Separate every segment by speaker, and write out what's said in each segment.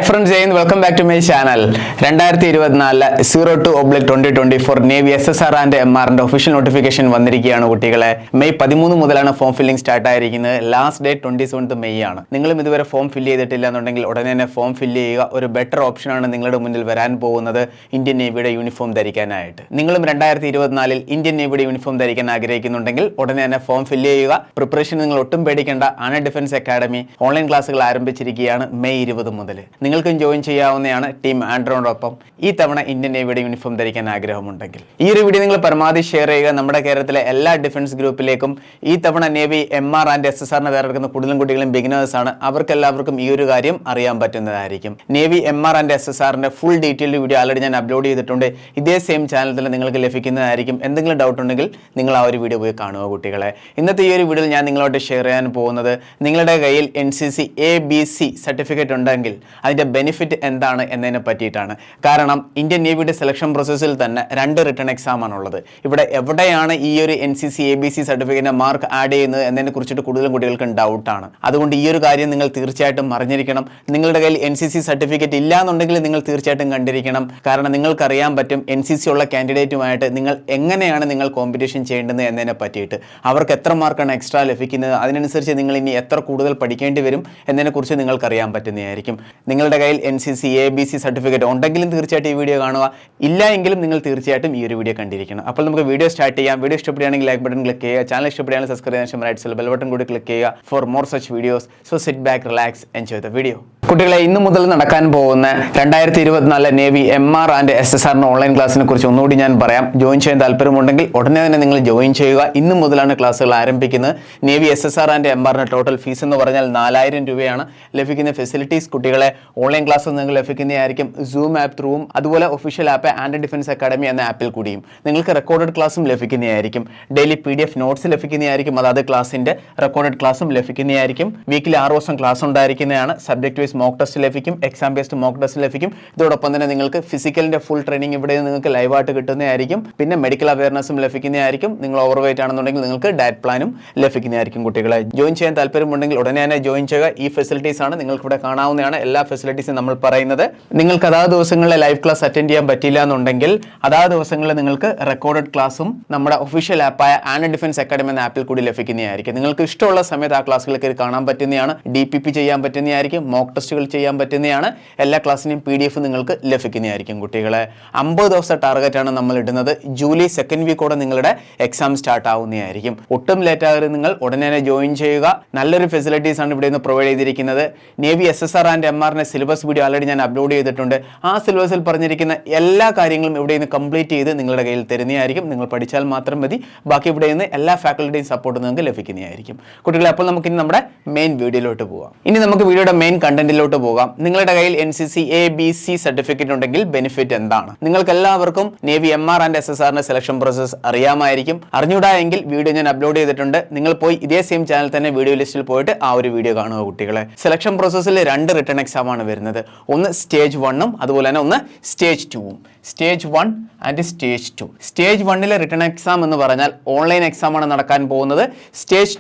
Speaker 1: Hi friends, and welcome back to my channel. 2024 02/2024 Navy SSR and MR official notification വന്നിരിക്കുകയാണ് കുട്ടികളെ. May 13 മുതലാണ് form filling start ആയിരിക്കുന്നത്. Last date 27th May ആണ്. നിങ്ങളും ഇതുവരെ form fill ചെയ്തിട്ടില്ല എന്നുണ്ടെങ്കിൽ ഉടനെ തന്നെ ഫോം ഫില്ല് ചെയ്യുക. ഒരു ബെറ്റർ ഓപ്ഷനാണ് നിങ്ങളുടെ മുന്നിൽ വരാൻ പോകുന്നത് ഇന്ത്യൻ നേവിയുടെ യൂണിഫോം ധരിക്കാനായിട്ട്. നിങ്ങളും 2024 ഇന്ത്യൻ നേവിയുടെ യൂണിഫോം ധരിക്കാൻ ആഗ്രഹിക്കുന്നുണ്ടെങ്കിൽ ഉടനെ തന്നെ ഫോം ഫില്ല് ചെയ്യുക. പ്രിപ്പറേഷൻ നിങ്ങൾ ഒട്ടും പേടിക്കേണ്ട. ആന ഡിഫൻസ് അക്കാഡമി ഓൺലൈൻ ക്ലാസ്സുകൾ ആരംഭിച്ചിരിക്കുകയാണ് മെയ് 20 മുതൽ. നിങ്ങൾക്കും ജോയിൻ ചെയ്യാവുന്നതാണ് ടീം ആൻഡ്രോനോടൊപ്പം ഈ തവണ ഇന്ത്യൻ നേവിയുടെ യൂണിഫോം ധരിക്കാൻ ആഗ്രഹമുണ്ടെങ്കിൽ. ഈ ഒരു വീഡിയോ നിങ്ങൾ പരമാവധി ഷെയർ ചെയ്യുക. നമ്മുടെ കേരളത്തിലെ എല്ലാ ഡിഫൻസ് ഗ്രൂപ്പിലേക്കും ഈ തവണ നേവി MR ആൻഡ് SSRനെ വേറെടുക്കുന്ന കൂടുതലും കുട്ടികളും ബിഗിനേഴ്സ് ആണ്. അവർക്കെല്ലാവർക്കും ഈ ഒരു കാര്യം അറിയാൻ പറ്റുന്നതായിരിക്കും. നേവി MR ആൻഡ് SSRന്റെ ഫുൾ ഡീറ്റെയിൽഡ് വീഡിയോ ആൾറെഡി ഞാൻ അപ്ലോഡ് ചെയ്തിട്ടുണ്ട്. ഇതേ സെയിം ചാനൽ തന്നെ നിങ്ങൾക്ക് ലഭിക്കുന്നതായിരിക്കും. എന്തെങ്കിലും ഡൗട്ട് ഉണ്ടെങ്കിൽ നിങ്ങൾ ആ ഒരു വീഡിയോ പോയി കാണുക കുട്ടികളെ. ഇന്നത്തെ ഈ ഒരു വീഡിയോയിൽ ഞാൻ നിങ്ങളോട് ഷെയർ ചെയ്യാൻ പോകുന്നത് നിങ്ങളുടെ കയ്യിൽ NCC ABC സർട്ടിഫിക്കറ്റ് ഉണ്ടെങ്കിൽ അതിൻ്റെ ബെനിഫിറ്റ് എന്താണ് എന്നതിനെ പറ്റിയിട്ടാണ്. കാരണം ഇന്ത്യൻ നേവിയുടെ സെലക്ഷൻ പ്രോസസ്സിൽ തന്നെ 2 റിട്ടേൺ എക്സാം ആണുള്ളത്. ഇവിടെ എവിടെയാണ് ഈ ഒരു NCC ABC സർട്ടിഫിക്കറ്റിന്റെ മാർക്ക് ആഡ് ചെയ്യുന്നത് എന്നതിനെ കുറിച്ചിട്ട് കൂടുതലും കുട്ടികൾക്ക് ഡൗട്ടാണ്. അതുകൊണ്ട് ഈ ഒരു കാര്യം നിങ്ങൾ തീർച്ചയായിട്ടും അറിഞ്ഞിരിക്കണം. നിങ്ങളുടെ കയ്യിൽ NCC സർട്ടിഫിക്കറ്റ് ഇല്ല എന്നുണ്ടെങ്കിൽ നിങ്ങൾ തീർച്ചയായിട്ടും കണ്ടിരിക്കണം. കാരണം നിങ്ങൾക്കറിയാൻ പറ്റും NCC ഉള്ള കാൻഡിഡേറ്റുമായിട്ട് നിങ്ങൾ എങ്ങനെയാണ് നിങ്ങൾ കോമ്പറ്റീഷൻ ചെയ്യേണ്ടത് എന്നതിനെ പറ്റിയിട്ട്. അവർക്ക് എത്ര മാർക്കാണ് എക്സ്ട്രാ ലഭിക്കുന്നത്, അതിനനുസരിച്ച് നിങ്ങൾ ഇനി എത്ര കൂടുതൽ പഠിക്കേണ്ടി വരും എന്നതിനെക്കുറിച്ച് നിങ്ങൾക്കറിയാൻ പറ്റുന്നതായിരിക്കും. നിങ്ങളുടെ കയ്യിൽ NCC ABC സർട്ടിഫിക്കറ്റ് ഉണ്ടെങ്കിലും തീർച്ചയായിട്ടും ഈ വീഡിയോ കാണുക. ഇല്ല എങ്കിലും നിങ്ങൾ തീർച്ചയായിട്ടും ഈ ഒരു വീഡിയോ കണ്ടിരിക്കണം. അപ്പോൾ നമുക്ക് വീഡിയോ സ്റ്റാർട്ട് ചെയ്യാം. വീഡിയോ ഇഷ്ടപ്പെടുകയാണെങ്കിൽ ലൈക്ക് ബട്ടൺ ക്ലിക്ക് ചെയ്യുക. ചാനൽ ഇഷ്ടപ്പെടുകയാണെങ്കിൽ സബ്സ്ക്രൈബ് ചെയ്യാൻ റൈറ്റ് സൈഡിൽ ബെൽ ബട്ടൺ കൂടി ക്ലിക്ക് ചെയ്യുക for more such videos. So sit back, relax, enjoy the video. കുട്ടികളെ, ഇന്ന് മുതൽ നടക്കാൻ പോകുന്ന 2024 നേവി MR ആൻഡ് SSRന്റെ ഓൺലൈൻ ക്ലാസ്സിനെ കുറിച്ച് ഒന്നുകൂടി ഞാൻ പറയാം. ജോയിൻ ചെയ്യാൻ താല്പര്യമുണ്ടെങ്കിൽ ഉടനെ തന്നെ നിങ്ങൾ ജോയിൻ ചെയ്യുക. ഇന്ന് മുതലാണ് ക്ലാസ്സുകൾ ആരംഭിക്കുന്നത്. നേവി SSR ആൻഡ് MRന്റെ ടോട്ടൽ ഫീസ് എന്ന് പറഞ്ഞാൽ 4000 രൂപയാണ്. ലഭിക്കുന്ന ഫെസിലിറ്റീസ് കുട്ടികളെ ഓൺലൈൻ ക്ലാസ് നിങ്ങൾക്ക് ലഭിക്കുന്നതായിരിക്കും. സൂം ആപ്പ് ത്രൂവും അതുപോലെ official app and defence academy എന്ന ആപ്പിൽ കൂടിയും നിങ്ങൾക്ക് റെക്കോർഡഡ് ക്ലാസ്സും ലഭിക്കുന്നതായിരിക്കും. ഡെയിലി PDF നോട്ട്സ് ലഭിക്കുന്നതായിരിക്കും. അതായത് ക്ലാസ്സിന്റെ റെക്കോർഡഡ് ക്ലാസ്സും ലഭിക്കുന്നതായിരിക്കും. വീക്കിലി 6 ദിവസം ക്ലാസ് ഉണ്ടായിരിക്കുന്നതാണ്. സബ്ജക്ട് വൈസ് മോക്ക് ടെസ്റ്റ് ലഭിക്കും, എക്സാം ബേസ്ഡ് മോക്ക് ടെസ്റ്റ് ലഭിക്കും. ഇതോടൊപ്പം തന്നെ നിങ്ങൾക്ക് ഫിസിക്കലിന്റെ ഫുൾ ട്രെയിനിങ് ഇവിടെ നിങ്ങൾക്ക് ലൈവായിട്ട് കിട്ടുന്നതായിരിക്കും. പിന്നെ മെഡിക്കൽ അവയർനെസ്സും ലഭിക്കുന്നതായിരിക്കും. നിങ്ങൾ ഓവർ വെയിറ്റ് ആണെന്നുണ്ടെങ്കിൽ നിങ്ങൾക്ക് ഡയറ്റ് പ്ലാനും ലഭിക്കുന്നതായിരിക്കും. കുട്ടികളെ, ജോയിൻ ചെയ്യാൻ താല്പര്യമുണ്ടെങ്കിൽ ഉടനെ തന്നെ ജോയിൻ ചെയ്യുക. ഈ ഫെസിലിറ്റീസ് ആണ് നിങ്ങൾക്ക് ഇവിടെ കാണാവുന്നതാണ്. എല്ലാ ഫെസിലിറ്റീസും നമ്മൾ പറയുന്നത്. നിങ്ങൾക്ക് അതാത് ദിവസങ്ങളിലെ ലൈവ് ക്ലാസ് അറ്റൻഡ് ചെയ്യാൻ പറ്റില്ല എന്നുണ്ടെങ്കിൽ അതാത് ദിവസങ്ങളിൽ നിങ്ങൾക്ക് റെക്കോർഡഡ് ക്ലാസ്സും നമ്മുടെ ഒഫീഷ്യൽ ആപ്പായ ആൻഡ് ഡിഫൻസ് അക്കാഡമി എന്ന ആപ്പിൽ കൂടി ലഭിക്കുന്നതായിരിക്കും. നിങ്ങൾക്ക് ഇഷ്ടമുള്ള സമയത്ത് ആ ക്ലാസ്സുകളൊക്കെ കാണാൻ പറ്റുന്നതാണ്. DPP ചെയ്യാൻ പറ്റുന്നതായിരിക്കും. മോക്ക് ടെസ്റ്റുകൾ ചെയ്യാൻ പറ്റുന്നതാണ്. എല്ലാ ക്ലാസ്സിനും PDF നിങ്ങൾക്ക് ലഭിക്കുന്നതായിരിക്കും. കുട്ടികളെ, 50 ദിവസത്തെ ടാർഗറ്റാണ് നമ്മൾ ഇടുന്നത്. ജൂലൈ 2nd വീക്കോടെ നിങ്ങളുടെ എക്സാം സ്റ്റാർട്ട് ആവുന്നതായിരിക്കും. ഒട്ടും ലേറ്റ് ആകരുത്. നിങ്ങൾ ഉടനെ തന്നെ ജോയിൻ ചെയ്യുക. നല്ലൊരു ഫെസിലിറ്റീസ് ആണ് ഇവിടെ നിന്ന് പ്രൊവൈഡ് ചെയ്തിരിക്കുന്നത്. നേവി SSR ആൻഡ് MRന്റെ സിലബസ് വീഡിയോ ആൾറെഡി ഞാൻ അപ്ലോഡ് ചെയ്തിട്ടുണ്ട്. ആ സിലബസിൽ പറഞ്ഞിരിക്കുന്ന എല്ലാ കാര്യങ്ങളും ഇവിടെ നിന്ന് കംപ്ലീറ്റ് ചെയ്ത് നിങ്ങളുടെ കയ്യിൽ തരുന്നതായിരിക്കും. നിങ്ങൾ പഠിച്ചാൽ മാത്രം മതി. ബാക്കി ഇവിടെ നിന്ന് എല്ലാ ഫാക്കൽറ്റിയും സപ്പോർട്ട് നിങ്ങൾക്ക് ലഭിക്കുന്നതായിരിക്കും. കുട്ടികളെ, അപ്പോൾ നമുക്ക് ഇനി നമ്മുടെ മെയിൻ വീഡിയോയിലോട്ട് പോകാം. ഇനി നമുക്ക് വീഡിയോയുടെ മെയിൻ കണ്ടന്റിലോട്ട് പോകാം. നിങ്ങളുടെ കയ്യിൽ NCC ABC സർട്ടിഫിക്കറ്റ് ഉണ്ടെങ്കിൽ ബെനിഫിറ്റ് എന്താണ്? നിങ്ങൾക്ക് എല്ലാവർക്കും നേവി MR ആൻഡ് SSRന്റെ സെലക്ഷൻ പ്രോസസ് അറിയാമായിരിക്കും. അറിഞ്ഞൂടാ എങ്കിൽ വീഡിയോ ഞാൻ അപ്ലോഡ് ചെയ്തിട്ടുണ്ട്. നിങ്ങൾ പോയി ഇതേ സെയിം ചാനൽ തന്നെ വീഡിയോ ലിസ്റ്റിൽ പോയിട്ട് ആ ഒരു വീഡിയോ കാണുക. കുട്ടികളെ, സെലക്ഷൻ പ്രോസസ്സിൽ 2 റിട്ടേൺ എക്സാം ആണ് വരുന്നത്. ഒന്ന് സ്റ്റേജ് 1ഉം അതുപോലെ തന്നെ ഒന്ന് സ്റ്റേജ് 2ഉം. Stage 1 and stage 2. സ്റ്റേജ് 1ലെ റിട്ടേൺ എക്സാം എന്ന് പറഞ്ഞാൽ ഓൺലൈൻ എക്സാം ആണ് നടക്കാൻ പോകുന്നത്. സ്റ്റേജ്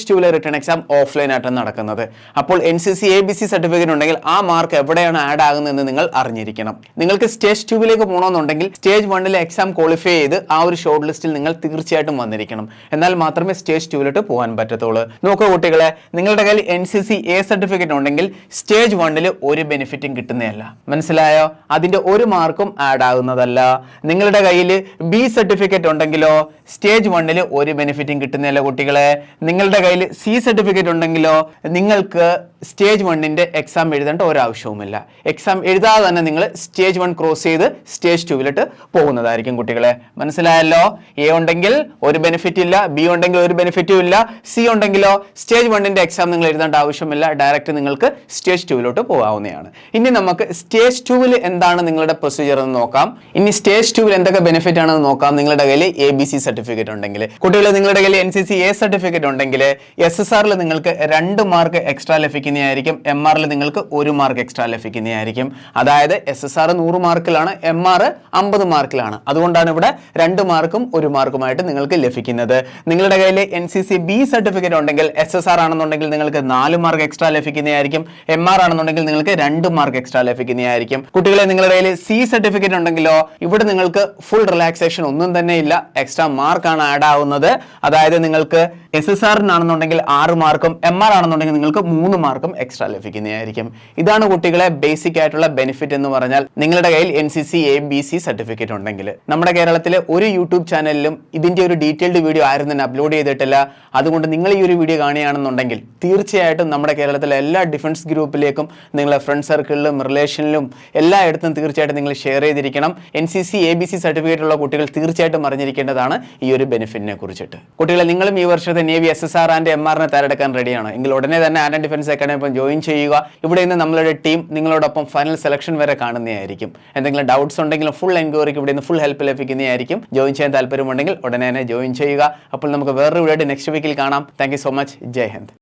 Speaker 1: 2ലെ റിട്ടേൺ എക്സാം ഓഫ്ലൈൻ ആയിട്ടാണ് നടക്കുന്നത്. അപ്പോൾ NCC ABC സർട്ടിഫിക്കറ്റ് ഉണ്ടെങ്കിൽ ആ മാർക്ക് എവിടെയാണ് ആഡ് ആകുന്നതെന്ന് നിങ്ങൾ അറിഞ്ഞിരിക്കണം. നിങ്ങൾക്ക് സ്റ്റേജ് 2ലേക്ക് പോകണമെന്നുണ്ടെങ്കിൽ സ്റ്റേജ് 1ലെ എക്സാം ക്വാളിഫൈ ചെയ്ത് ആ ഒരു ഷോർട്ട് ലിസ്റ്റിൽ നിങ്ങൾ തീർച്ചയായിട്ടും വന്നിരിക്കണം. എന്നാൽ മാത്രമേ സ്റ്റേജ് 2ലോട്ട് പോകാൻ പറ്റത്തുള്ളൂ. നോക്കൂ കുട്ടികളെ, നിങ്ങളുടെ കയ്യിൽ NCC A സർട്ടിഫിക്കറ്റ് ഉണ്ടെങ്കിൽ സ്റ്റേജ് 1ൽ ഒരു ബെനിഫിറ്റും കിട്ടുന്നതല്ല. മനസ്സിലായോ? അതിന്റെ ഒരു മാർക്കും ആഡ് ആകുന്നതല്ല. നിങ്ങളുടെ കയ്യിൽ B സർട്ടിഫിക്കറ്റ് ഉണ്ടെങ്കിലോ സ്റ്റേജ് 1ൽ ഒരു ബെനിഫിറ്റും കിട്ടുന്നതല്ല. കുട്ടികളെ, നിങ്ങളുടെ കയ്യിൽ C സർട്ടിഫിക്കറ്റ് ഉണ്ടെങ്കിലോ നിങ്ങൾക്ക് സ്റ്റേജ് 1ന്റെ എക്സാം എഴുതേണ്ട ഒരാവശ്യവുമില്ല. എക്സാം എഴുതാതെ തന്നെ നിങ്ങൾ സ്റ്റേജ് 1 ക്രോസ് ചെയ്ത് സ്റ്റേജ് 2ലോട്ട് പോകുന്നതായിരിക്കും. കുട്ടികളെ, മനസ്സിലായല്ലോ? A ഉണ്ടെങ്കിൽ ഒരു ബെനിഫിറ്റ് ഇല്ല, B ഉണ്ടെങ്കിൽ ഒരു ബെനിഫിറ്റും ഇല്ല, C ഉണ്ടെങ്കിലോ സ്റ്റേജ് 1ന്റെ എക്സാം നിങ്ങൾ എഴുതേണ്ട ആവശ്യമില്ല. ഡയറക്റ്റ് നിങ്ങൾക്ക് സ്റ്റേജ് 2ലോട്ട് പോകാവുന്നതാണ്. ഇനി നമുക്ക് സ്റ്റേജ് 2ൽ എന്താണ് നിങ്ങളുടെ പ്രൊസീജിയർ എന്ന് നോക്കാം. ഇനി സ്റ്റേജ് 2ൽ എന്തൊക്കെ ബെനിഫിറ്റ് ആണെന്ന് നോക്കാം. നിങ്ങളുടെ കയ്യിൽ ABC സർട്ടിഫിക്കറ്റ് ഉണ്ടെങ്കിൽ. കുട്ടികളെ, നിങ്ങളുടെ കയ്യിൽ NCC A സർട്ടിഫിക്കറ്റ് ഉണ്ടെങ്കിൽ SSRൽ നിങ്ങൾക്ക് 2 മാർക്ക് എക്സ്ട്രാ ലഭിക്കുന്നതായിരിക്കും. MRൽ നിങ്ങൾക്ക് 1 മാർക്ക് എക്സ്ട്രാ ലഭിക്കുന്നതായിരിക്കും. അതായത് SSR 100 മാർക്കിലാണ്, MR 50 മാർക്കിലാണ്. അതുകൊണ്ടാണ് ഇവിടെ 2 മാർക്കും 1 മാർക്കുമായിട്ട് നിങ്ങൾക്ക് ലഭിക്കുന്നത്. നിങ്ങളുടെ കയ്യിൽ NCC B സർട്ടിഫിക്കറ്റ് ഉണ്ടെങ്കിൽ SSR ആണെന്നുണ്ടെങ്കിൽ നിങ്ങൾക്ക് 4 മാർക്ക് എക്സ്ട്രാ ലഭിക്കുന്നതായിരിക്കും. MR ആണെന്നുണ്ടെങ്കിൽ ആണെന്നുണ്ടെങ്കിൽ നിങ്ങൾക്ക് 2 മാർക്ക് എക്സ്ട്രാ ലഭിക്കുന്നതായിരിക്കും. കുട്ടികളെ, നിങ്ങളുടെ കയ്യിൽ സി സർട്ടിഫിക്കറ്റ് ഉണ്ടെങ്കിലോ ഇവിടെ നിങ്ങൾക്ക് ഫുൾ റിലാക്സേഷൻ ഒന്നും തന്നെ ഇല്ല, എക്സ്ട്രാ മാർക്കാണ് ആഡ് ആവുന്നത്. അതായത് നിങ്ങൾക്ക് SSR ആണെന്നുണ്ടെങ്കിൽ 6 മാർക്കും MR ആണെന്നുണ്ടെങ്കിൽ നിങ്ങൾക്ക് 3 മാർക്കും എക്സ്ട്രാ ലഭിക്കുന്നതായിരിക്കും. ഇതാണ് കുട്ടികളെ ബേസിക് ആയിട്ടുള്ള ബെനിഫിറ്റ് എന്ന് പറഞ്ഞാൽ നിങ്ങളുടെ കയ്യിൽ NCC ABC സർട്ടിഫിക്കറ്റ് ഉണ്ടെങ്കിൽ. നമ്മുടെ കേരളത്തിലെ ഒരു യൂട്യൂബ് ചാനലിലും ഇതിന്റെ ഒരു ഡീറ്റെയിൽഡ് വീഡിയോ ആരും തന്നെ അപ്ലോഡ് ചെയ്തിട്ടില്ല. അതുകൊണ്ട് നിങ്ങൾ ഈ ഒരു വീഡിയോ കാണുകയാണെന്നുണ്ടെങ്കിൽ തീർച്ചയായിട്ടും നമ്മുടെ കേരളത്തിലെ എല്ലാ ഡിഫൻസ് ഗ്രൂപ്പിലേക്കും നിങ്ങളുടെ ഫ്രണ്ട് സർക്കിളിലും റിലേഷനിലും എല്ലായിടത്തും തീർച്ചയായിട്ടും നിങ്ങൾ ഷെയർ ചെയ്തിരിക്കണം. NCC ABC സർട്ടിഫിക്കറ്റ് ഉള്ള കുട്ടികൾ തീർച്ചയായിട്ടും അറിഞ്ഞിരിക്കേണ്ടതാണ് ഈ ഒരു ബെനിഫിറ്റിനെ കുറിച്ചിട്ട്. കുട്ടികളെ, നിങ്ങളും ഈ വർഷത്തെ നേവി SSR ആൻഡ് MRനെ തയ്യാറെടുക്കാൻ റെഡിയാണ് എങ്കിൽ ഉടനെ തന്നെ ആൻഡ് ഡിഫൻസ് അക്കാഡമി ജോയിൻ ചെയ്യുക. ഇവിടെ നിന്ന് നമ്മളുടെ ടീം നിങ്ങളോടൊപ്പം ഫൈനൽ സെലക്ഷൻ വരെ കാണുന്നതായിരിക്കും. എന്തെങ്കിലും ഡൗട്ട്സ് ഉണ്ടെങ്കിലും ഫുൾ എൻക്വയറിക്ക് ഇവിടെ നിന്ന് ഫുൾ ഹെൽപ്പ് ലഭിക്കുന്നതായിരിക്കും. ജോയിൻ ചെയ്യാൻ താല്പര്യമുണ്ടെങ്കിൽ ഉടനെ തന്നെ ജോയിൻ ചെയ്യുക. അപ്പോൾ നമുക്ക് വേറൊരു വീഡിയോ നെക്സ്റ്റ് വീക്കിൽ കാണാം. Thank you so much. ജയ് ഹിന്ദ്.